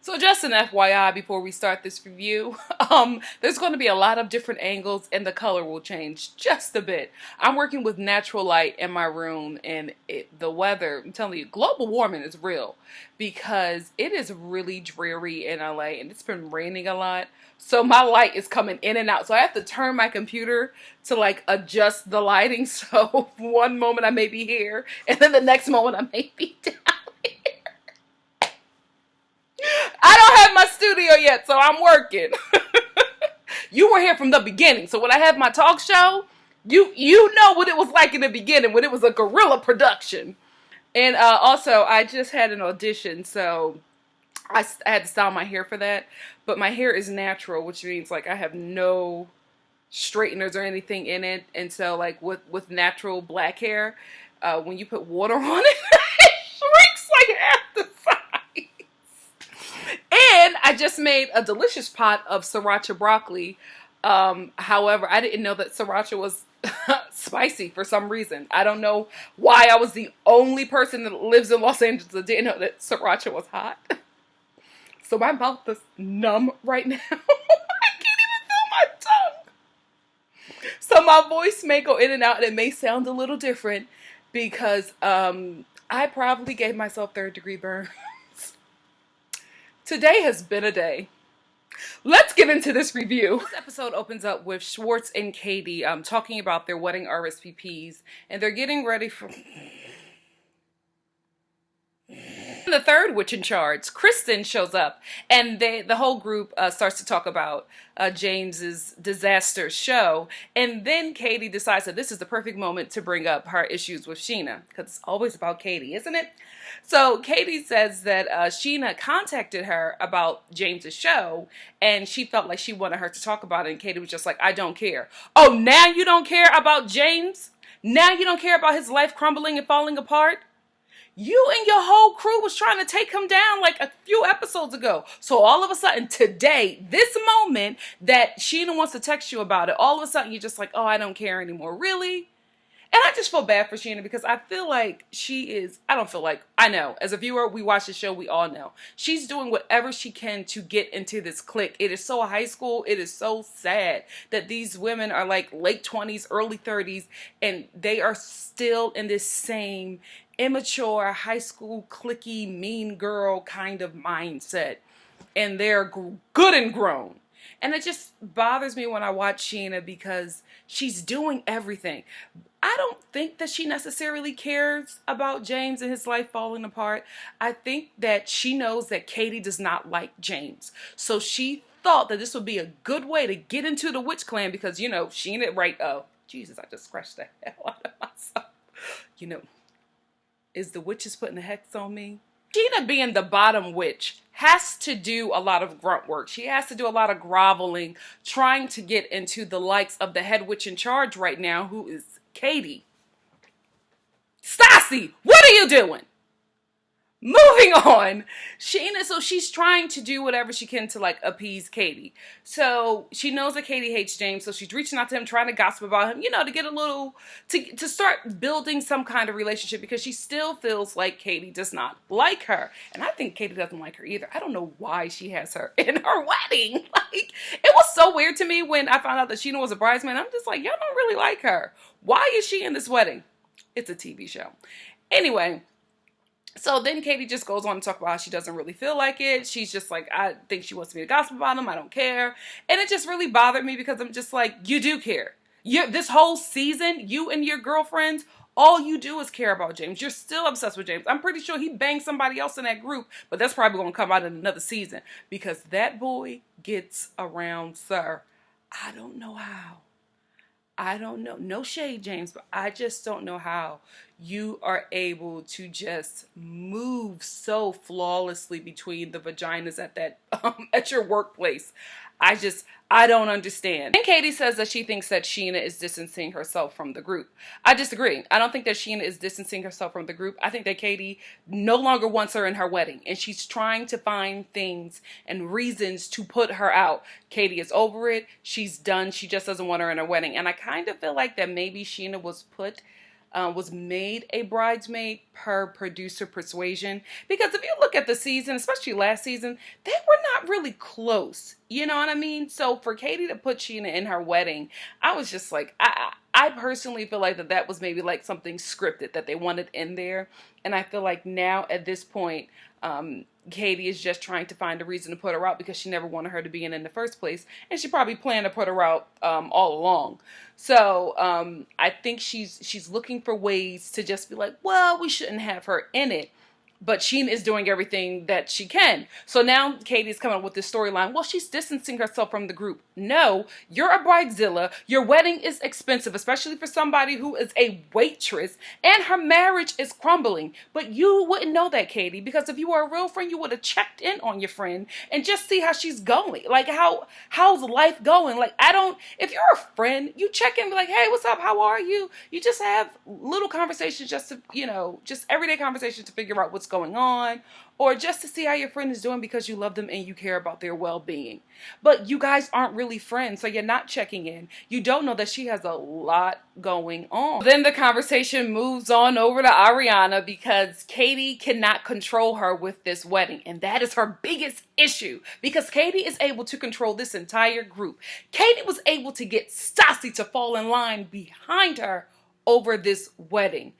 So just an FYI before we start this review, there's going to be a lot of different angles and the color will change just a bit. I'm working with natural light in my room and the weather, I'm telling you, global warming is real because it is really dreary in LA and it's been raining a lot. So my light is coming in and out. So I have to turn my computer to like adjust the lighting. So one moment I may be here and then the next moment I may be down. I don't have my studio yet, so I'm working. You were here from the beginning, so when I have my talk show, you know what it was like in the beginning when it was a guerrilla production. And also, I just had an audition, so I had to style my hair for that. But my hair is natural, which means like I have no straighteners or anything in it. And so like with natural black hair, when you put water on it, it shrinks like half the size. And I just made a delicious pot of sriracha broccoli. However, I didn't know that sriracha was spicy for some reason. I don't know why I was the only person that lives in Los Angeles that didn't know that sriracha was hot. So my mouth is numb right now. I can't even feel my tongue. So my voice may go in and out and it may sound a little different because I probably gave myself third-degree burns. Today has been a day. Let's get into this review. This episode opens up with Schwartz and Katie talking about their wedding RSVPs, and they're getting ready for the third witch in charge. Kristen shows up, and the whole group starts to talk about James's disaster show, and then Katie decides that this is the perfect moment to bring up her issues with Sheena, because it's always about Katie, isn't it? So Katie says that Sheena contacted her about James's show, and she felt like she wanted her to talk about it, and Katie was just like, I don't care. Oh, now you don't care about James? Now you don't care about his life crumbling and falling apart? You and your whole crew was trying to take him down like a few episodes ago. So all of a sudden today, this moment that Sheena wants to text you about it, all of a sudden you're just like, oh, I don't care anymore. Really? And I just feel bad for Sheena because I feel like I know. As a viewer, we watch the show, we all know. She's doing whatever she can to get into this clique. It is so high school. It is so sad that these women are like late 20s, early 30s, and they are still in this same immature, high school, cliquey, mean girl kind of mindset. And they're good and grown. And it just bothers me when I watch Sheena because she's doing everything. I don't think that she necessarily cares about James and his life falling apart. I think that she knows that Katie does not like James. So she thought that this would be a good way to get into the witch clan because, you know, Sheena, right? Oh, Jesus, I just scratched the hell out of myself. You know, is the witches putting the hex on me? Sheena being the bottom witch has to do a lot of grunt work. She has to do a lot of groveling, trying to get into the likes of the head witch in charge right now, who is Katie. Stassi, what are you doing? Moving on. Sheena, so she's trying to do whatever she can to like appease Katie. So she knows that Katie hates James, so she's reaching out to him, trying to gossip about him, you know, to get a little, to start building some kind of relationship because she still feels like Katie does not like her. And I think Katie doesn't like her either. I don't know why she has her in her wedding. Like, it was so weird to me when I found out that Sheena was a bridesmaid. I'm just like, y'all don't really like her. Why is she in this wedding? It's a TV show. Anyway. So then Katie just goes on to talk about how she doesn't really feel like it. She's just like, I think she wants me to gossip about him. I don't care. And it just really bothered me because I'm just like, you do care. This whole season, you and your girlfriends, all you do is care about James. You're still obsessed with James. I'm pretty sure he banged somebody else in that group, but that's probably going to come out in another season because that boy gets around, sir. I don't know how. I don't know. No shade, James, but I just don't know how you are able to just move so flawlessly between the vaginas at that at your workplace. I don't understand. And Katie says that she thinks that Sheena is distancing herself from the group. I disagree. I don't think that Sheena is distancing herself from the group. I think that Katie no longer wants her in her wedding, and she's trying to find things and reasons to put her out. Katie is over it. She's done. She just doesn't want her in her wedding. And I kind of feel like that maybe Sheena was put was made a bridesmaid per producer persuasion. Because if you look at the season, especially last season, they were not really close. You know what I mean? So for Katie to put Sheena in her wedding, I was just like, I personally feel like that was maybe like something scripted that they wanted in there. And I feel like now at this point, Katie is just trying to find a reason to put her out because she never wanted her to be in the first place. And she probably planned to put her out all along. So I think she's looking for ways to just be like, well, we shouldn't have her in it. But Sheena is doing everything that she can. So now Katie's coming up with this storyline. Well, she's distancing herself from the group. No, you're a bridezilla. Your wedding is expensive, especially for somebody who is a waitress. And her marriage is crumbling. But you wouldn't know that, Katie. Because if you were a real friend, you would have checked in on your friend and just see how she's going. Like, how's life going? Like, if you're a friend, you check in and be like, hey, what's up? How are you? You just have little conversations just to, just everyday conversations to figure out what's going on, or just to see how your friend is doing because you love them and you care about their well-being. But you guys aren't really friends, so you're not checking in. You don't know that she has a lot going on. Then the conversation moves on over to Ariana because Katie cannot control her with this wedding, and that is her biggest issue because Katie is able to control this entire group. Katie was able to get Stassi to fall in line behind her over this wedding.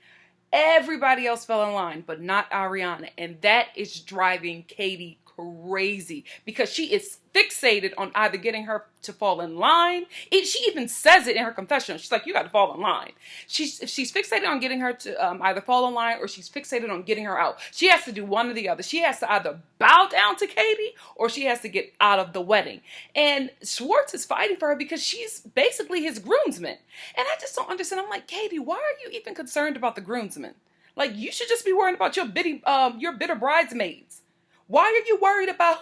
Everybody else fell in line, but not Ariana. And that is driving Katie crazy because she is fixated on either getting her to fall in line. She even says it in her confession. She's like, you got to fall in line. She's fixated on getting her to either fall in line or she's fixated on getting her out. She has to do one or the other. She has to either bow down to Katie or she has to get out of the wedding. And Schwartz is fighting for her because she's basically his groomsman. And I just don't understand. I'm like, Katie, why are you even concerned about the groomsman? Like, you should just be worried about your bitter bridesmaids. Why are you worried about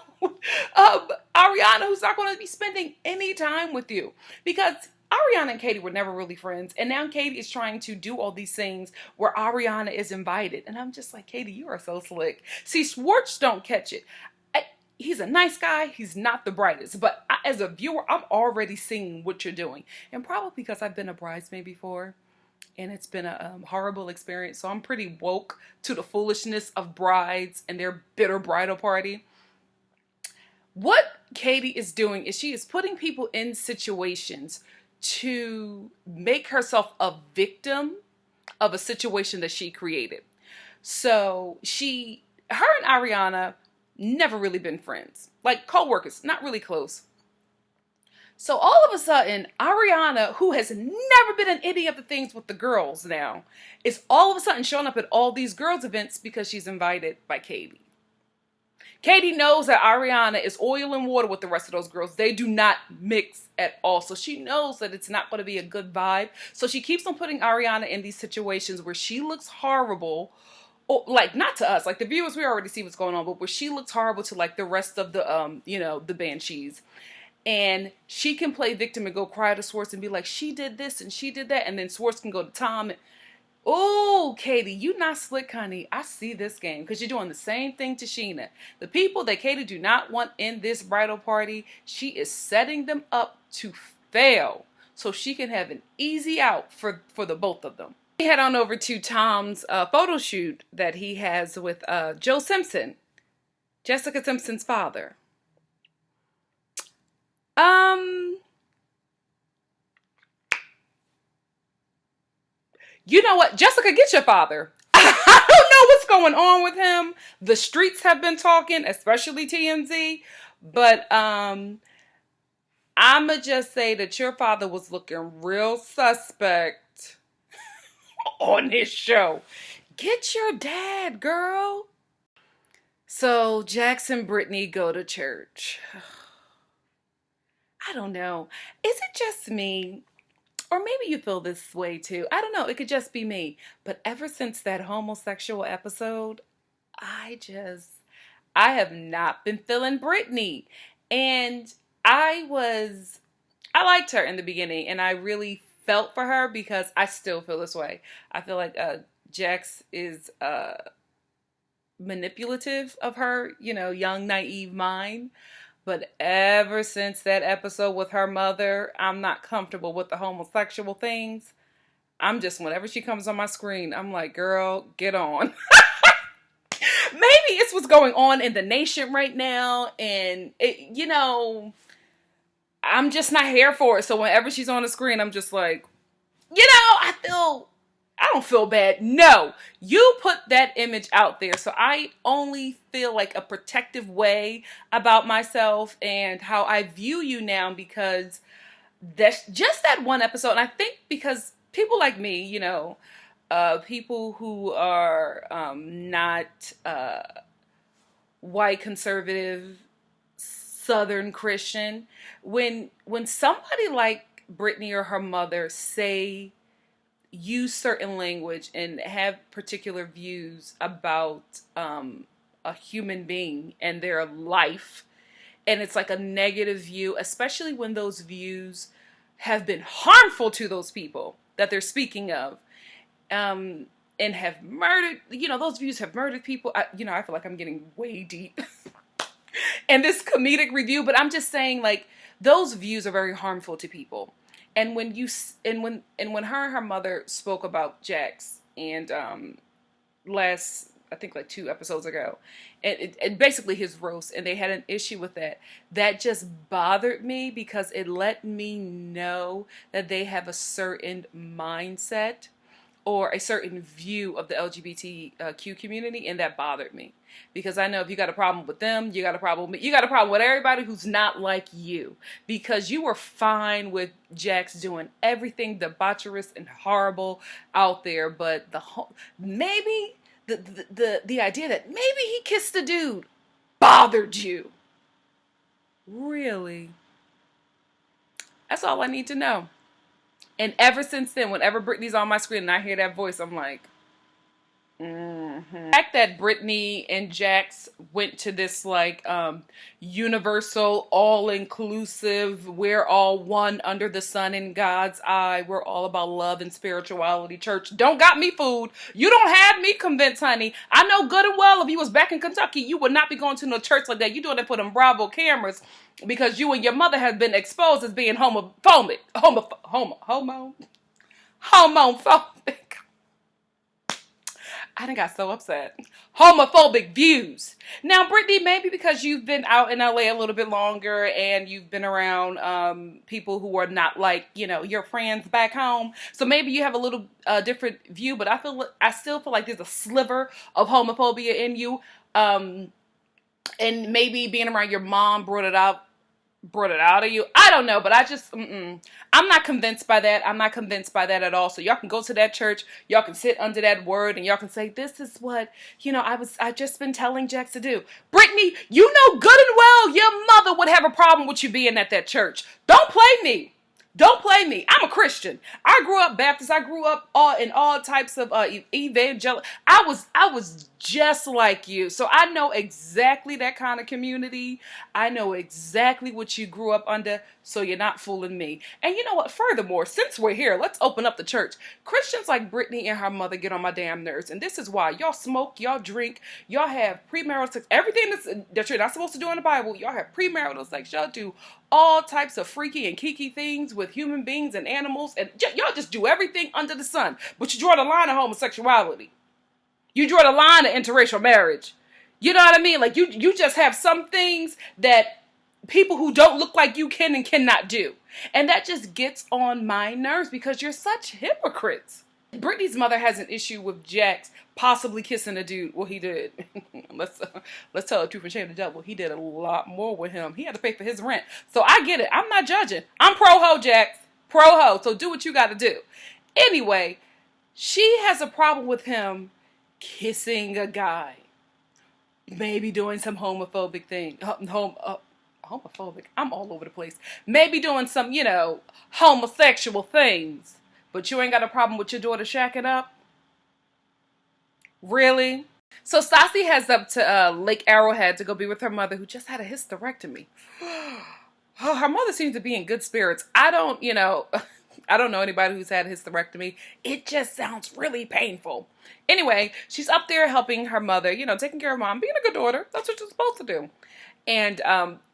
Ariana, who's not going to be spending any time with you? Because Ariana and Katie were never really friends. And now Katie is trying to do all these things where Ariana is invited. And I'm just like, Katie, you are so slick. See, Schwartz don't catch it. He's a nice guy. He's not the brightest. But as a viewer, I'm already seeing what you're doing. And probably because I've been a bridesmaid before. And it's been a horrible experience. So I'm pretty woke to the foolishness of brides and their bitter bridal party. What Katie is doing is she is putting people in situations to make herself a victim of a situation that she created. So her and Ariana never really been friends. Like co-workers, not really close. So all of a sudden, Ariana, who has never been in any of the things with the girls now, is all of a sudden showing up at all these girls' events because she's invited by Katie. Katie knows that Ariana is oil and water with the rest of those girls. They do not mix at all. So she knows that it's not going to be a good vibe. So she keeps on putting Ariana in these situations where she looks horrible. Or, like, not to us. Like, the viewers, we already see what's going on. But where she looks horrible to, like, the rest of the, the banshees. And she can play victim and go cry to Schwartz and be like, she did this and she did that. And then Schwartz can go to Tom and, oh, Katie, you not slick, honey. I see this game because you're doing the same thing to Sheena. The people that Katie do not want in this bridal party, she is setting them up to fail so she can have an easy out for the both of them. We head on over to Tom's photo shoot that he has with Joe Simpson, Jessica Simpson's father. You know what? Jessica, get your father. I don't know what's going on with him. The streets have been talking, especially TMZ. But I'ma just say that your father was looking real suspect on his show. Get your dad, girl. So Jax and Brittany go to church. I don't know. Is it just me? Or maybe you feel this way too. I don't know. It could just be me. But ever since that homosexual episode, I have not been feeling Brittany. And I liked her in the beginning. And I really felt for her because I still feel this way. I feel like Jax is manipulative of her, young, naive mind. But ever since that episode with her mother, I'm not comfortable with the homosexual things. I'm just, whenever she comes on my screen, I'm like, girl, get on. Maybe it's what's going on in the nation right now, and I'm just not here for it. So whenever she's on the screen, I'm just like, I don't feel bad. No, you put that image out there. So I only feel like a protective way about myself and how I view you now, because that's just that one episode. And I think because people like me, people who are not white conservative Southern Christian, when somebody like Brittany or her mother use certain language and have particular views about a human being and their life, and it's like a negative view, especially when those views have been harmful to those people that they're speaking of, and have murdered, those views have murdered people. I feel like I'm getting way deep in this comedic review, but I'm just saying, like, those views are very harmful to people. And when when her and her mother spoke about Jax, and last, I think like 2 episodes ago, and basically his roast, and they had an issue with that just bothered me, because it let me know that they have a certain mindset or a certain view of the LGBTQ community, and that bothered me. Because I know if you got a problem with them, you got a problem with me. You got a problem with everybody who's not like you. Because you were fine with Jax doing everything debaucherous and horrible out there, but maybe the idea that maybe he kissed a dude bothered you. Really? That's all I need to know. And ever since then, whenever Brittany's on my screen and I hear that voice, I'm like, The fact that Brittany and Jax went to this like universal, all-inclusive, we're all one under the sun in God's eye, we're all about love and spirituality church, don't got me fooled. You don't have me convinced, honey. I know good and well if you was back in Kentucky, you would not be going to no church like that. You doing it for them Bravo cameras, because you and your mother have been exposed as being homophobic. I done got so upset. Homophobic views. Now, Brittany, maybe because you've been out in LA a little bit longer and you've been around people who are not like, your friends back home. So maybe you have a little different view, but I still feel like there's a sliver of homophobia in you. And maybe being around your mom brought it out of you. I don't know, but I just, I'm not convinced by that. I'm not convinced by that at all. So y'all can go to that church, y'all can sit under that word, and y'all can say, this is what, I just been telling Jax to do. Brittany, you know good and well your mother would have a problem with you being at that church. Don't play me. Don't play me. I'm a Christian. I grew up Baptist. I grew up in all types of evangelical. I was just like you. So I know exactly that kind of community. I know exactly what you grew up under. So you're not fooling me. And you know what? Furthermore, since we're here, let's open up the church. Christians like Brittany and her mother get on my damn nerves. And this is why. Y'all smoke, y'all drink, y'all have premarital sex. Everything that you're not supposed to do in the Bible, y'all have premarital sex. Y'all do all types of freaky and kiki things with human beings and animals. And y'all just do everything under the sun. But you draw the line of homosexuality. You draw the line of interracial marriage. You know what I mean? Like you just have some things that people who don't look like you can and cannot do. And that just gets on my nerves because you're such hypocrites. Brittany's mother has an issue with Jax possibly kissing a dude. Well, he did. Let's tell the truth and shame the devil. He did a lot more with him. He had to pay for his rent. So I get it. I'm not judging. I'm pro-ho, Jax. Pro-ho. So do what you got to do. Anyway, she has a problem with him kissing a guy. Maybe doing some homophobic thing. Homophobic. I'm all over the place. Maybe doing some, homosexual things. But you ain't got a problem with your daughter shacking up? Really? So Stassi heads up to Lake Arrowhead to go be with her mother, who just had a hysterectomy. Oh, her mother seems to be in good spirits. I don't know anybody who's had a hysterectomy. It just sounds really painful. Anyway, she's up there helping her mother, taking care of mom, being a good daughter. That's what you're supposed to do. And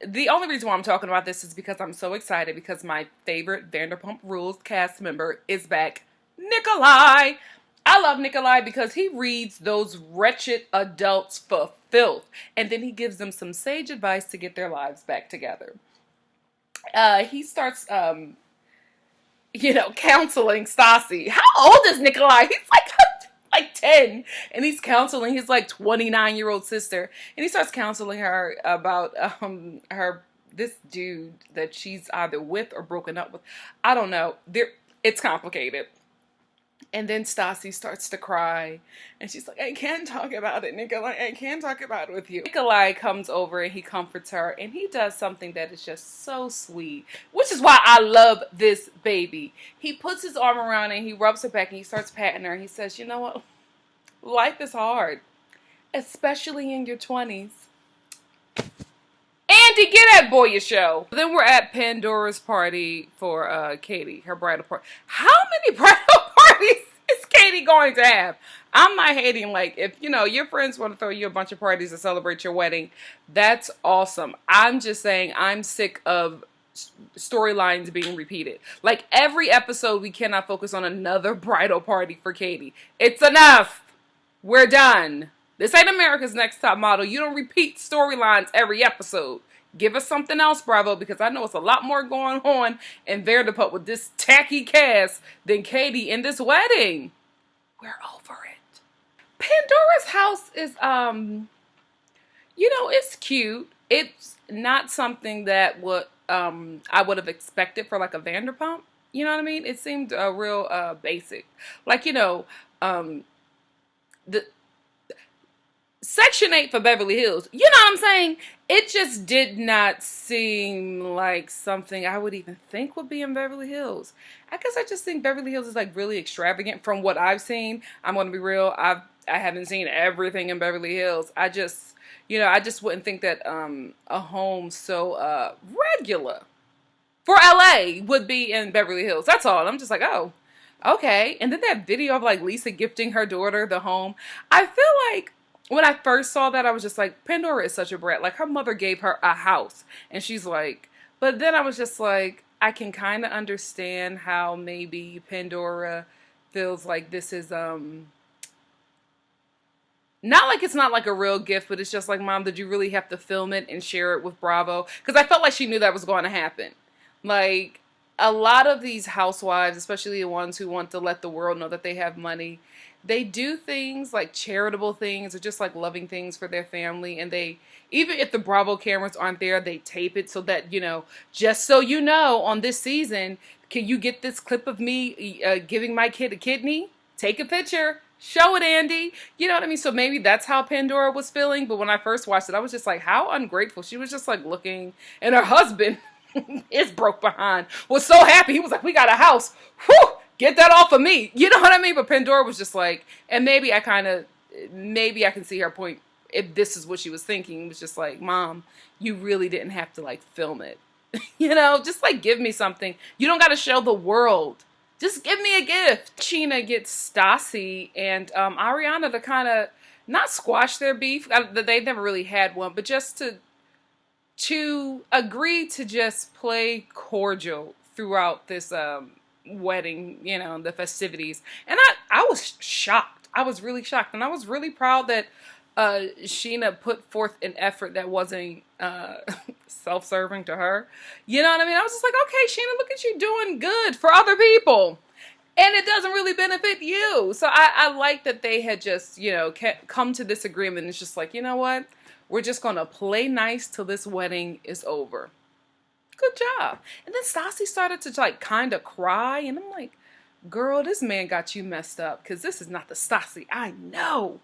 the only reason why I'm talking about this is because I'm so excited because my favorite Vanderpump Rules cast member is back Nikolai. I love Nikolai because he reads those wretched adults for filth, and then he gives them some sage advice to get their lives back together. He starts, counseling Stassi. How old is Nikolai? He's like 10, and he's counseling his like 29-year-old sister, and he starts counseling her about this dude that she's either with or broken up with. I don't know. It's complicated. And then Stassi starts to cry, and she's like, I can't talk about it, Nikolai. I can't talk about it with you. Nikolai comes over and he comforts her, and he does something that is just so sweet, which is why I love this baby. He puts his arm around her, and he rubs her back, and he starts patting her, and he says, you know what? Life is hard, especially in your 20s. Andy, get that boy a show. Then we're at Pandora's party for Katie, her bridal party. How many bridal parties is Katie going to have? I'm not hating. Like, if, your friends want to throw you a bunch of parties to celebrate your wedding, that's awesome. I'm just saying I'm sick of storylines being repeated. Like, every episode, we cannot focus on another bridal party for Katie. It's enough. We're done. This ain't America's Next Top Model. You don't repeat storylines every episode. Give us something else, Bravo, because I know it's a lot more going on in Vanderpump with this tacky cast than Katie in this wedding. We're over it. Pandora's house is, it's cute. It's not something that I would have expected for like a Vanderpump. You know what I mean? It seemed real basic. Like, the Section 8 for Beverly Hills. You know what I'm saying? It just did not seem like something I would even think would be in Beverly Hills. I guess I just think Beverly Hills is like really extravagant from what I've seen. I'm going to be real. I haven't seen everything in Beverly Hills. I just wouldn't think that a home so regular for LA would be in Beverly Hills. That's all. I'm just like, oh, okay. And then that video of like Lisa gifting her daughter the home. I feel like when I first saw that, I was just like, Pandora is such a brat. Like, her mother gave her a house. And she's like, but then I was just like, I can kind of understand how maybe Pandora feels like this is, not like it's not like a real gift, but it's just like, Mom, did you really have to film it and share it with Bravo? Because I felt like she knew that was going to happen. Like, a lot of these housewives, especially the ones who want to let the world know that they have money, they do things like charitable things or just like loving things for their family. And they, even if the Bravo cameras aren't there, they tape it so that, just so you know, on this season, can you get this clip of me giving my kid a kidney? Take a picture. Show it, Andy. You know what I mean? So maybe that's how Pandora was feeling. But when I first watched it, I was just like, how ungrateful. She was just like looking, and her husband, his broke behind, was so happy. He was like, we got a house. Whew! Get that off of me. You know what I mean? But Pandora was just like, and maybe I can see her point if this is what she was thinking. It was just like, Mom, you really didn't have to like film it. Just like give me something. You don't got to show the world. Just give me a gift. Sheena gets Stassi and Ariana to kind of not squash their beef. They've never really had one, but just to agree to just play cordial throughout this wedding, the festivities. And I was shocked. I was really shocked. And I was really proud that Sheena put forth an effort that wasn't self-serving to her. You know what I mean? I was just like, okay, Sheena, look at you doing good for other people. And it doesn't really benefit you. So I like that they had just, come to this agreement. It's just like, you know what? We're just going to play nice till this wedding is over. Good job. And then Stassi started to like kind of cry. And I'm like, girl, this man got you messed up. Because this is not the Stassi I know.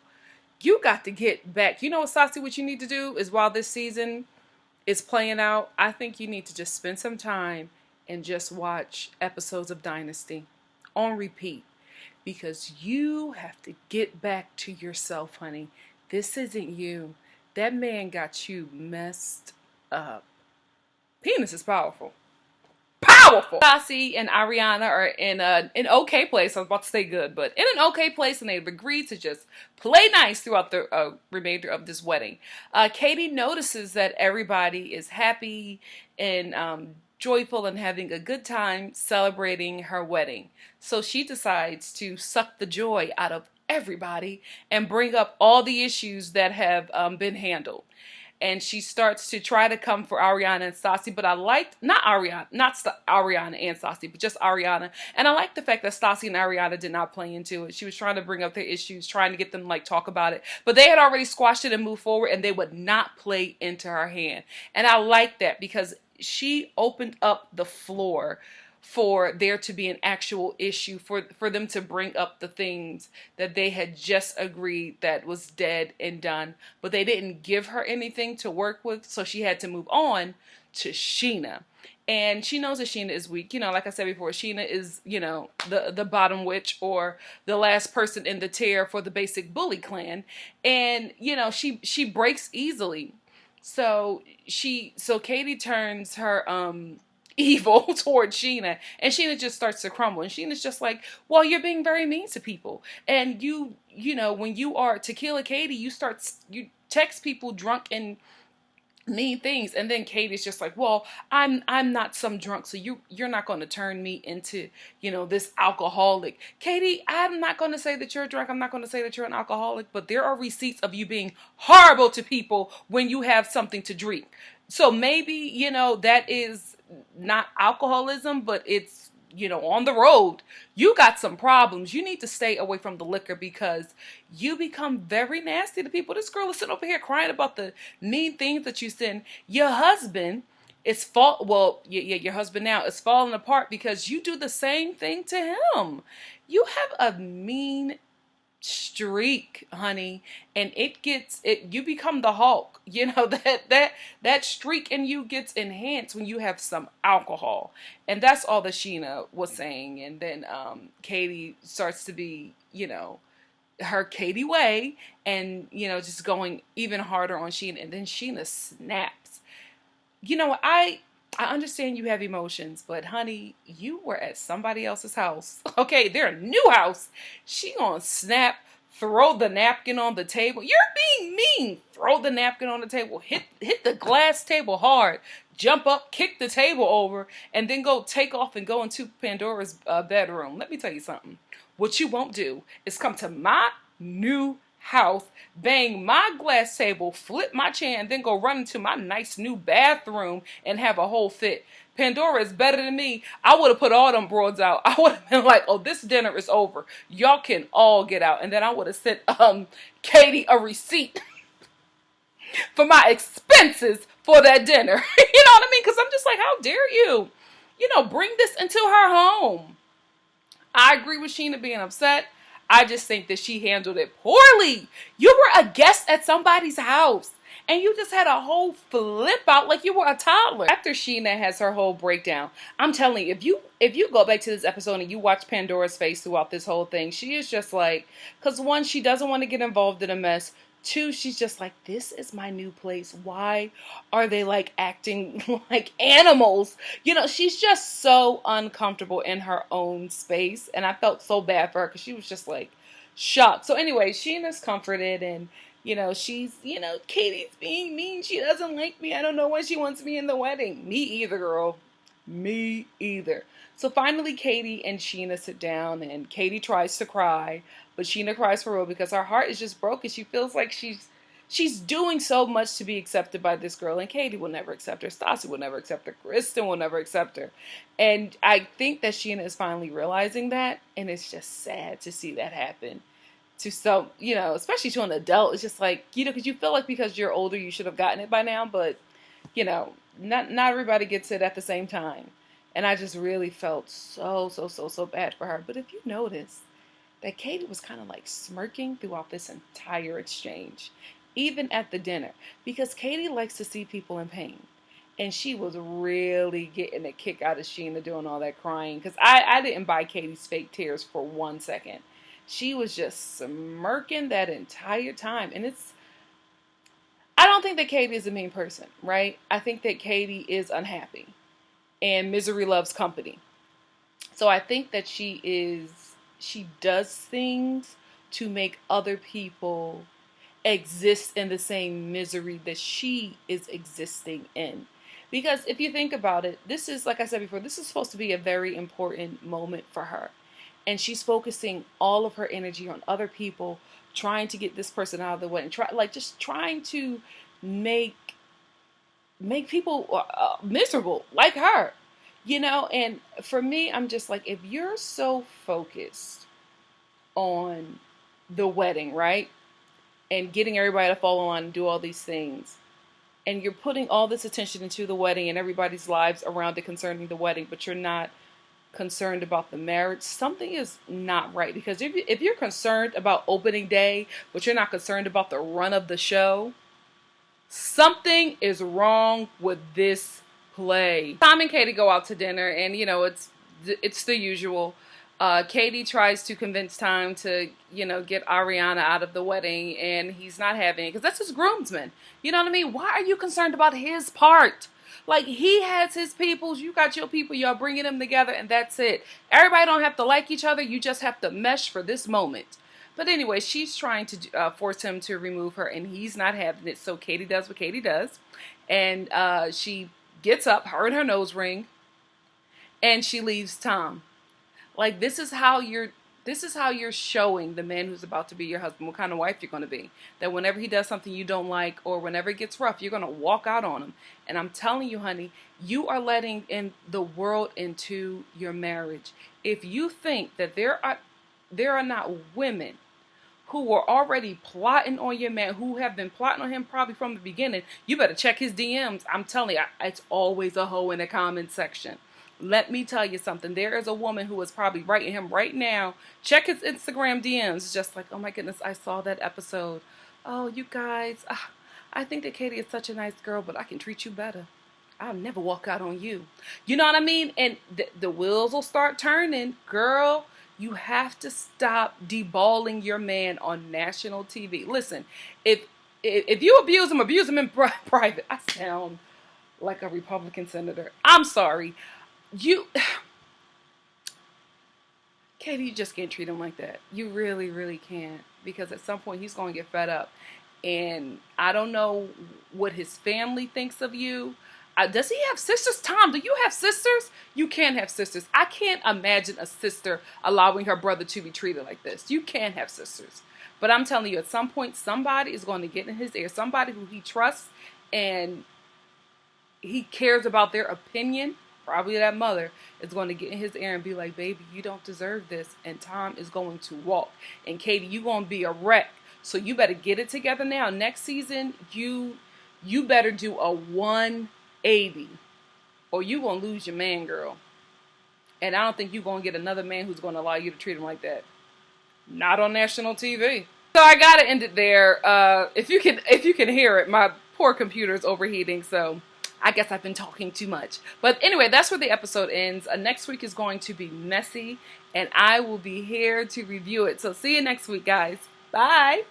You got to get back. You know what, Stassi, what you need to do is while this season is playing out, I think you need to just spend some time and just watch episodes of Dynasty on repeat. Because you have to get back to yourself, honey. This isn't you. That man got you messed up. Penis is powerful. Powerful! Stassi and Ariana are in an okay place. I was about to say good, but in an okay place, and they've agreed to just play nice throughout the remainder of this wedding. Katie notices that everybody is happy and joyful and having a good time celebrating her wedding. So she decides to suck the joy out of everybody and bring up all the issues that have been handled. And she starts to try to come for Ariana and Stassi, but I liked not Ariana, Ariana and Stassi, but just Ariana. And I like the fact that Stassi and Ariana did not play into it. She was trying to bring up their issues, trying to get them to like talk about it, but they had already squashed it and moved forward, and they would not play into her hand. And I like that because she opened up the floor for there to be an actual issue, for them to bring up the things that they had just agreed that was dead and done, but they didn't give her anything to work with, so she had to move on to Sheena. And she knows that Sheena is weak. You know, like I said before, Sheena is, you know, the bottom witch, or the last person in the tier for the basic bully clan. And, you know, she breaks easily. So Katie turns her evil towards Sheena, and Sheena just starts to crumble, and Sheena's just like, well, you're being very mean to people, and you know, when you are Tequila Katie, you text people drunk and mean things. And then Katie's just like, well, I'm not some drunk, so you're not going to turn me into, you know, this alcoholic. Katie, I'm not going to say that you're a drunk, I'm not going to say that you're an alcoholic, but there are receipts of you being horrible to people when you have something to drink. So maybe, you know, that is not alcoholism, but it's, you know, on the road. You got some problems. You need to stay away from the liquor because you become very nasty to people. This girl is sitting over here crying about the mean things that you send. Your husband is your husband now is falling apart because you do the same thing to him. You have a mean streak, honey, and you become the Hulk. You know, that streak in you gets enhanced when you have some alcohol. And that's all that Sheena was saying. And then Katie starts to be, you know, her Katie way, and, you know, just going even harder on Sheena. And then Sheena snaps. You know, I understand you have emotions, but honey, you were at somebody else's house. Okay, their new house. She gonna snap, throw the napkin on the table. You're being mean. Throw the napkin on the table, hit the glass table hard, jump up, kick the table over, and then go take off and go into Pandora's bedroom. Let me tell you something. What you won't do is come to my new house, bang my glass table, flip my chair, and then go run into my nice new bathroom and have a whole fit. Pandora is better than me. I would have put all them broads out. I would have been like, oh, this dinner is over. Y'all can all get out. And then I would have sent Katie a receipt for my expenses for that dinner. You know what I mean? Because I'm just like, how dare you? You know, bring this into her home. I agree with Sheena being upset. I just think that she handled it poorly. You were a guest at somebody's house, and you just had a whole flip out like you were a toddler. After Sheena has her whole breakdown, I'm telling you, if you go back to this episode and you watch Pandora's face throughout this whole thing, she is just like, because one, she doesn't want to get involved in a mess. Two, she's just like, this is my new place. Why are they like acting like animals? You know, she's just so uncomfortable in her own space. And I felt so bad for her because she was just like shocked. So anyway, Sheena's comforted, and, you know, she's, you know, Katie's being mean. She doesn't like me. I don't know why she wants me in the wedding. Me either, girl. Me either. So finally, Katie and Sheena sit down, and Katie tries to cry, but Sheena cries for real because her heart is just broken. She feels like she's doing so much to be accepted by this girl, and Katie will never accept her. Stassi will never accept her. Kristen will never accept her. And I think that Sheena is finally realizing that, and it's just sad to see that happen to some, you know, especially to an adult. It's just like, you know, because you feel like because you're older, you should have gotten it by now, but, you know, not everybody gets it at the same time. And I just really felt so bad for her. But if you notice that Katie was kind of like smirking throughout this entire exchange, even at the dinner, because Katie likes to see people in pain. And she was really getting a kick out of Sheena doing all that crying. Because I didn't buy Katie's fake tears for 1 second. She was just smirking that entire time. And I don't think that Katie is a mean person, right? I think that Katie is unhappy. And misery loves company. So I think that she does things to make other people exist in the same misery that she is existing in. Because if you think about it, this is, like I said before, this is supposed to be a very important moment for her. And she's focusing all of her energy on other people, trying to get this person out of the way, and just trying to make people miserable like her, And for me, I'm just like, if you're so focused on the wedding, right, and getting everybody to follow on and do all these things, and you're putting all this attention into the wedding and everybody's lives around it concerning the wedding, but you're not concerned about the marriage, something is not right. Because if you're concerned about opening day, but you're not concerned about the run of the show, something is wrong with this play. Tom and Katie go out to dinner, and it's the usual. Katie tries to convince Tom to get Ariana out of the wedding, and he's not having it because that's his groomsman. You know what I mean? Why are you concerned about his part? Like, he has his peoples, you got your people, y'all bringing them together, and that's it. Everybody don't have to like each other, you just have to mesh for this moment. But anyway, she's trying to force him to remove her, and he's not having it. So Katie does what Katie does, and she gets up, her and her nose ring, and she leaves Tom. Like, this is how you're showing the man who's about to be your husband what kind of wife you're going to be. That whenever he does something you don't like, or whenever it gets rough, you're going to walk out on him. And I'm telling you, honey, you are letting in the world into your marriage. If you think that there are not women who were already plotting on your man, who have been plotting on him probably from the beginning, you better check his DMs. I'm telling you, it's always a hoe in the comment section. Let me tell you something. There is a woman who is probably writing him right now. Check his Instagram DMs. It's just like, oh my goodness, I saw that episode. Oh, you guys, I think that Katie is such a nice girl, but I can treat you better. I'll never walk out on you. You know what I mean? And the wheels will start turning. Girl, you have to stop deballing your man on national TV. Listen, if you abuse him in private. I sound like a Republican senator. I'm sorry. Katie, you just can't treat him like that. You really, really can't. Because at some point he's going to get fed up. And I don't know what his family thinks of you. Does he have sisters? Tom, do you have sisters? You can't have sisters. I can't imagine a sister allowing her brother to be treated like this. You can't have sisters. But I'm telling you, at some point, somebody is going to get in his ear. Somebody who he trusts and he cares about their opinion. Probably that mother is going to get in his ear and be like, baby, you don't deserve this. And Tom is going to walk. And Katie, you're going to be a wreck. So you better get it together now. Next season, you better do a 180. Or you going to lose your man, girl. And I don't think you're going to get another man who's going to allow you to treat him like that. Not on national TV. So I got to end it there. If you can hear it, my poor computer's overheating, so I guess I've been talking too much. But anyway, that's where the episode ends. Next week is going to be messy, and I will be here to review it. So see you next week, guys. Bye.